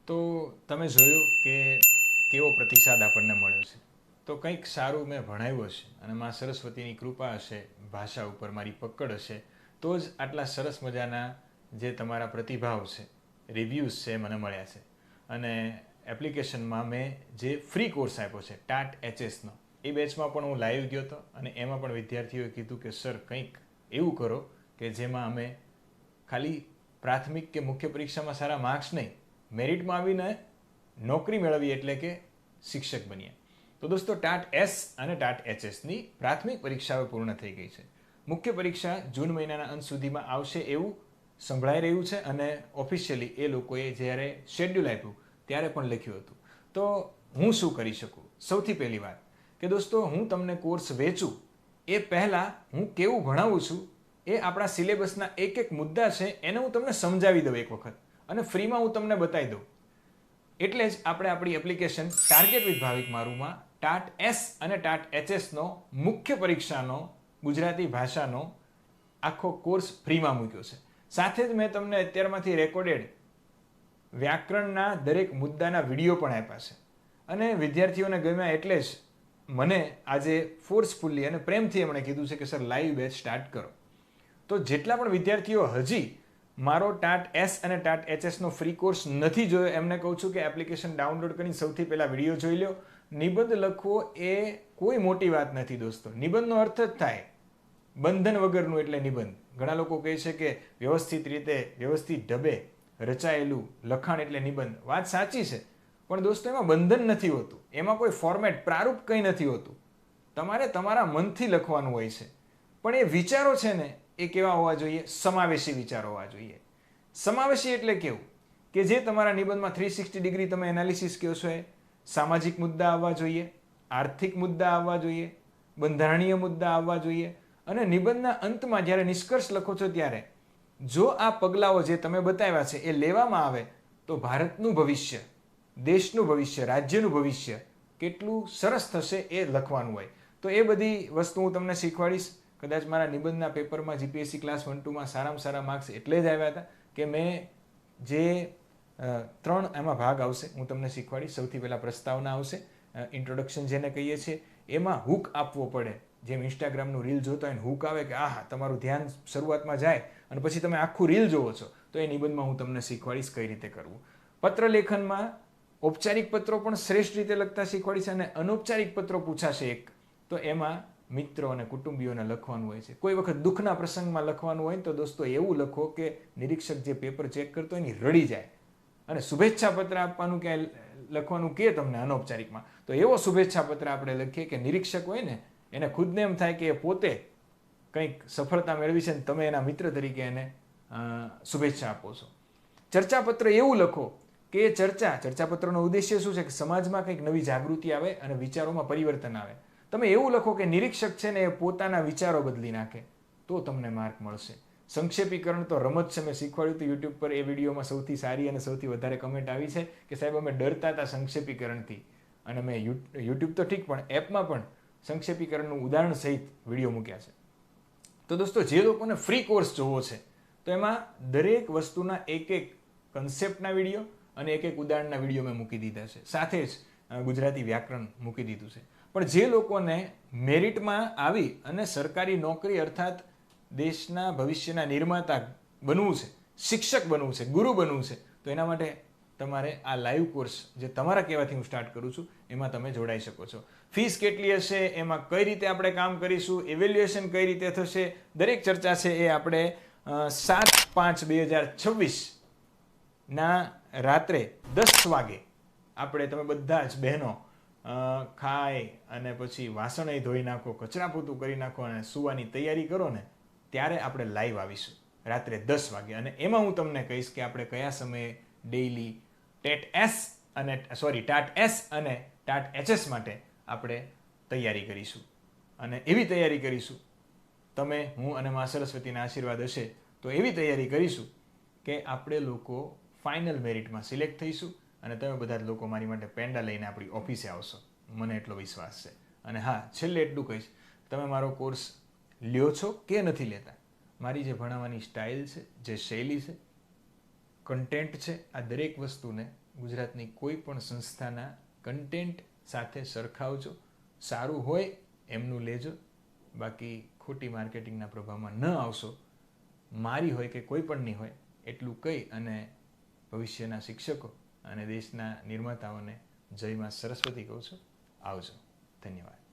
તો તમે જોયું કે કેવો પ્રતિસાદ આપણને મળ્યો છે. તો કંઈક સારું મેં ભણાવ્યું હશે અને મા સરસ્વતીની કૃપા હશે, ભાષા ઉપર મારી પકડ હશે, તો જ આટલા સરસ મજાના જે તમારા પ્રતિભાવ છે, રિવ્યૂઝ છે મને મળ્યા છે. અને એપ્લિકેશનમાં મેં જે ફ્રી કોર્સ આપ્યો છે ટાટ એચએસનો, એ બેચમાં પણ હું લાઈવ ગયો હતો અને એમાં પણ વિદ્યાર્થીઓએ કીધું કે સર કંઈક એવું કરો કે જેમાં અમે ખાલી પ્રાથમિક કે મુખ્ય પરીક્ષામાં સારા માર્ક્સ નહીં, મેરિટમાં આવીને નોકરી મેળવી એટલે કે શિક્ષક બન્યા. તો દોસ્તો ટાટ એસ અને ટાટ એચએસની પ્રાથમિક પરીક્ષાઓ પૂર્ણ થઈ ગઈ છે. મુખ્ય પરીક્ષા જૂન મહિનાના અંત સુધીમાં આવશે એવું સંભળાઈ રહ્યું છે અને ઓફિશિયલી એ લોકોએ જ્યારે શેડ્યુલ આપ્યું ત્યારે પણ લખ્યું હતું. તો હું શું કરી શકું? સૌથી પહેલી વાત કે દોસ્તો હું તમને કોર્સ વેચું એ પહેલાં હું કેવું ભણાવું છું એ આપણા સિલેબસના એક એક મુદ્દા છે એને હું તમને સમજાવી દઉં એક વખત અને ફ્રીમાં હું તમને બતાવી દઉં. એટલે જ આપણે આપણી એપ્લિકેશન ટાર્ગેટ વિથ ભાવિક મારુંમાં ટાટ એસ અને ટાટ એચએસનો મુખ્ય પરીક્ષાનો ગુજરાતી ભાષાનો આખો કોર્સ ફ્રીમાં મૂક્યો છે. સાથે જ મેં તમને અત્યારમાંથી રેકોર્ડેડ વ્યાકરણના દરેક મુદ્દાના વિડીયો પણ આપ્યા છે અને વિદ્યાર્થીઓને ગમ્યા એટલે જ મને આજે ફોર્સફુલ્લી અને પ્રેમથી એમણે કીધું છે કે સર લાઈવ બેચ સ્ટાર્ટ કરો. તો જેટલા પણ વિદ્યાર્થીઓ હજી મારો ટાટ એસ અને ટાટ એચએસનો ફ્રી કોર્સ નથી જોયો એમને કહું છું કે એપ્લિકેશન ડાઉનલોડ કરીને સૌથી પહેલાં વિડીયો જોઈ લો. નિબંધ લખવો એ કોઈ મોટી વાત નથી દોસ્તો. નિબંધનો અર્થ જ થાય બંધન વગરનું એટલે નિબંધ. ઘણા લોકો કહે છે કે વ્યવસ્થિત રીતે વ્યવસ્થિત ઢબે રચાયેલું લખાણ એટલે નિબંધ. વાત સાચી છે, પણ દોસ્તો એમાં બંધન નથી હોતું, એમાં કોઈ ફોર્મેટ પ્રારૂપ કંઈ નથી હોતું. તમારે તમારા મનથી લખવાનું હોય છે. પણ એ વિચારો છે ને એ કેવા હોવા જોઈએ? સમાવેશી વિચારો હોવા જોઈએ. સમાવેશી એટલે કેવું કે જે તમારા નિબંધમાં 360 ડિગ્રી તમે એનાલિસિસ કહો છો, એ સામાજિક મુદ્દા આવવા જોઈએ, આર્થિક મુદ્દા આવવા જોઈએ, બંધારણીય મુદ્દા આવવા જોઈએ અને નિબંધના અંતમાં જ્યારે નિષ્કર્ષ લખો છો ત્યારે જો આ પગલાઓ જે તમે બતાવ્યા છે એ લેવામાં આવે તો ભારતનું ભવિષ્ય, દેશનું ભવિષ્ય, રાજ્યનું ભવિષ્ય કેટલું સરસ થશે એ લખવાનું હોય. તો એ બધી વસ્તુ હું તમને શીખવાડીશ. કદાચ મારા નિબંધના પેપરમાં જીપીએસસી ક્લાસ 1-2માં સારામાં સારા માર્ક્સ એટલે જ આવ્યા હતા કે મેં જે 3 એમાં ભાગ આવશે હું તમને શીખવાડીશ. સૌથી પહેલાં પ્રસ્તાવના આવશે, ઇન્ટ્રોડક્શન જેને કહીએ છીએ, એમાં હુક આપવો પડે. જેમ ઇન્સ્ટાગ્રામનું રીલ જોતા હોય ને હુક આવે કે આહા, તમારું ધ્યાન શરૂઆતમાં જાય અને પછી તમે આખું રીલ જોવો છો, તો એ નિબંધમાં હું તમને શીખવાડીશ કઈ રીતે કરવું. પત્ર લેખનમાં ઔપચારિક પત્રો પણ શ્રેષ્ઠ રીતે લખતા શીખવાડીશ અને અનૌપચારિક પત્રો પૂછાશે એક, તો એમાં મિત્રો અને કુટુંબીઓને લખવાનું હોય છે. કોઈ વખત દુઃખના પ્રસંગમાં લખવાનું હોય તો દોસ્તો એવું લખો કે નિરીક્ષક જે પેપર ચેક કરતો હોય ને રડી જાય. અને શુભેચ્છા પત્ર આપવાનું ક્યાંય લખવાનું કે તમને અનૌપચારિકમાં, તો એવો શુભેચ્છા પત્ર આપણે લખીએ કે નિરીક્ષક હોય ને એને ખુદને એમ થાય કે એ પોતે કંઈક સફળતા મેળવી છે ને તમે એના મિત્ર તરીકે એને શુભેચ્છા આપો છો. ચર્ચાપત્ર એવું લખો કે એ ચર્ચાપત્રનો ઉદ્દેશ્ય શું છે કે સમાજમાં કંઈક નવી જાગૃતિ આવે અને વિચારોમાં પરિવર્તન આવે. તમે એવું લખો કે નિરીક્ષક છે ને એ પોતાના વિચારો બદલી નાખે, તો તમને માર્ક મળશે. સંક્ષેપીકરણ તો રમત છે, મેં શીખવાડ્યું હતું યુટ્યુબ પર. એ વિડીયોમાં સૌથી સારી અને સૌથી વધારે કમેન્ટ આવી છે કે સાહેબ અમે ડરતા હતા સંક્ષેપીકરણથી, અને મેં યુટ્યુબ તો ઠીક પણ એપમાં પણ સંક્ષેપીકરણનું ઉદાહરણ સહિત વિડીયો મૂક્યા છે. તો દોસ્તો જે લોકોને ફ્રી કોર્સ જોવો છે તો એમાં દરેક વસ્તુના એક એક કન્સેપ્ટના વિડીયો અને એક એક ઉદાહરણના વિડીયો મેં મૂકી દીધા છે. સાથે જ ગુજરાતી વ્યાકરણ મૂકી દીધું છે. પણ જે લોકોને મેરિટમાં આવી અને સરકારી નોકરી અર્થાત દેશના ભવિષ્યના નિર્માતા બનવું છે, શિક્ષક બનવું છે, ગુરુ બનવું છે, તો એના માટે તમારે આ લાઈવ કોર્સ જે તમારા કહેવાથી હું સ્ટાર્ટ કરું છું એમાં તમે જોડાઈ શકો છો. ફીસ કેટલી હશે, એમાં કઈ રીતે આપણે કામ કરીશું, ઇવેલ્યુએશન કઈ રીતે થશે, દરેક ચર્ચા છે એ આપણે 7/5/2026 ના રાત્રે 10 વાગે આપણે, તમે બધા જ બહેનો ખાય અને પછી વાસણ ધોઈ નાખો, કચરા પોતું કરી નાખો અને સુવાની તૈયારી કરો ને, ત્યારે આપણે લાઈવ આવીશું રાત્રે 10 વાગે. અને એમાં હું તમને કહીશ કે આપણે કયા સમયે ડેઈલી ટાટ એસ અને ટાટ એચએસ માટે આપણે તૈયારી કરીશું. અને એવી તૈયારી કરીશું, તમે, હું અને મા સરસ્વતીના આશીર્વાદ હશે તો એવી તૈયારી કરીશું કે આપણે લોકો ફાઇનલ મેરિટમાં સિલેક્ટ થઈશું અને તમે બધા જ લોકો મારી માટે પેંડા લઈને આપણી ઓફિસે આવશો, મને એટલો વિશ્વાસ છે. અને હા, છેલ્લે એટલું કહીશ, તમે મારો કોર્સ લ્યો છો કે નથી લેતા, મારી જે ભણાવવાની સ્ટાઇલ છે, જે શૈલી છે, કન્ટેન્ટ છે, આ દરેક વસ્તુને ગુજરાતની કોઈ પણ સંસ્થાના કન્ટેન્ટ સાથે સરખાવજો. સારું હોય એમનું લેજો, બાકી ખોટી માર્કેટિંગના પ્રભાવમાં ન આવશો. મારી હોય કે કોઈ પણની હોય એટલું કહી અને ભવિષ્યના શિક્ષકો અને દેશના નિર્માતાઓને જય માં સરસ્વતી કહું છું. આવજો. ધન્યવાદ.